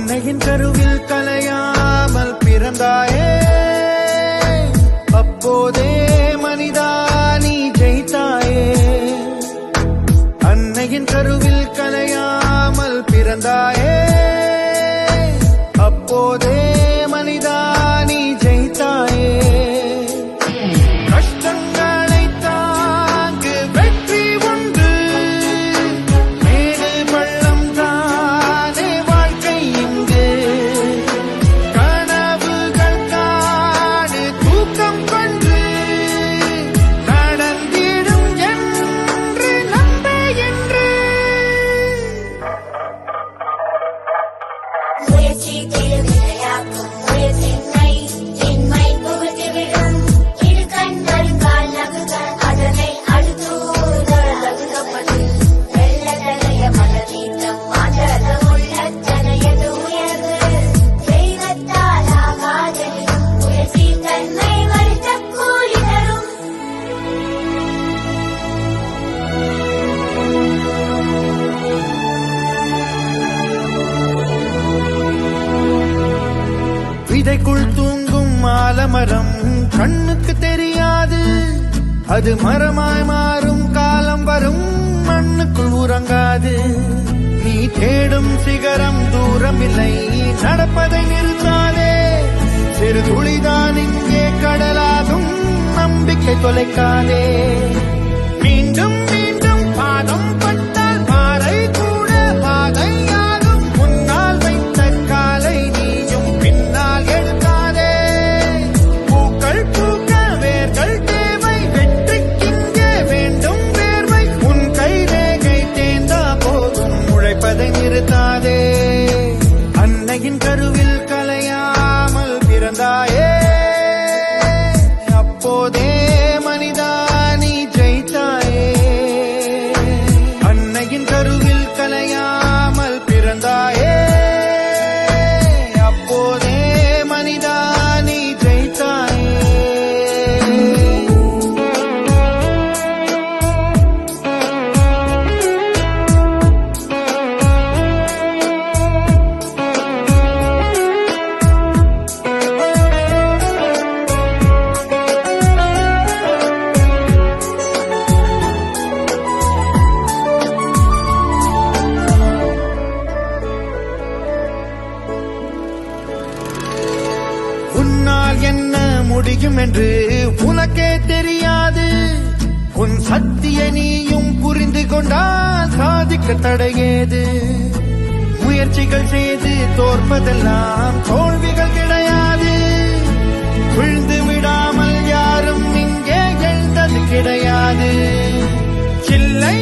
அன்னையின் கருவில் கலையாமல் பிறந்தாயே, அப்போதே மனிதா நீ ஜெயித்தாயே. அன்னையின் கருவில் கலையாமல் பிறந்தாயே, அப்போதே மனிதா நீ ஜெயித்தாயே. கஷ்டங்களை தாங்கு வெற்றி உண்டு, மேடு பள்ளம் தானே வாழ்க்கை இங்கு. கனவுகள் காடு தூக்கம் கொண்டு நடந்திடும் என்று நம்பே என்று. முயற்சி திருவிளையாக்கும் முயற்சியின்மை இன்மை புகுத்திவிடும். இரு கண்களுக்கால் நகுக அதனை அடுத்தூதழுகப்பட்டு வெள்ளதலைய மனதீட்டம் மாண்டத உள்ளத்தனையது உயர்வு. தெய்வத்தால் ஆகாதெனினும் முயற்சி தன்மை வருத்த கூலி தரும். விதைக்குள் தூங்கும் ஆலமரம் கண்ணுக்கு தெரியாது, அது மரமாய் மாறும் காலம் வரும் மண்ணுக்குள் உறங்காது. நீ தேடும் சிகரம் தூரமில்லை, நடப்பதை நிறுத்தாதே. சிறு துளிதான் இங்கே கடலாகும், நம்பிக்கை தொலைக்காதே. மீண்டும் மீண்டும் பாதம் பட்டால் பாறை கூட பாதையாகும். முன்னால் வைத்த காலை நீயும் பின்னால் எடுக்காதே. பூக்கள் பூக்க வேர்கள் தேவை, வெற்றிக்கிங்கே வேண்டும் வேர்வை. உன் கை ரேகை தேர்ந்தா போதும், உழைப்பதை நிறுத்தாதே. அன்னையின் கருவில் கலையாமல் பிறந்தாயே, அப்போதே மனிதா நீ ஜெயித்தாயே. அன்னையின் கருவில் கலையாமல் பிறந்தாயே, அப்போதே மனிதா நீ ஜெயித்தாயே. உன்னால் என்ன முடியும் என்று உனக்கே தெரியாது. உன் சக்தியை நீயும் புரிந்து கொண்டால் சாதிக்க தடையேது. முயற்சிகள் செய்து தோற்பதெல்லாம் தோல்விகள் கிடையாது. விழுந்து விடாமல் யாரும் இங்கே எழுந்தது கிடையாது. சில்லை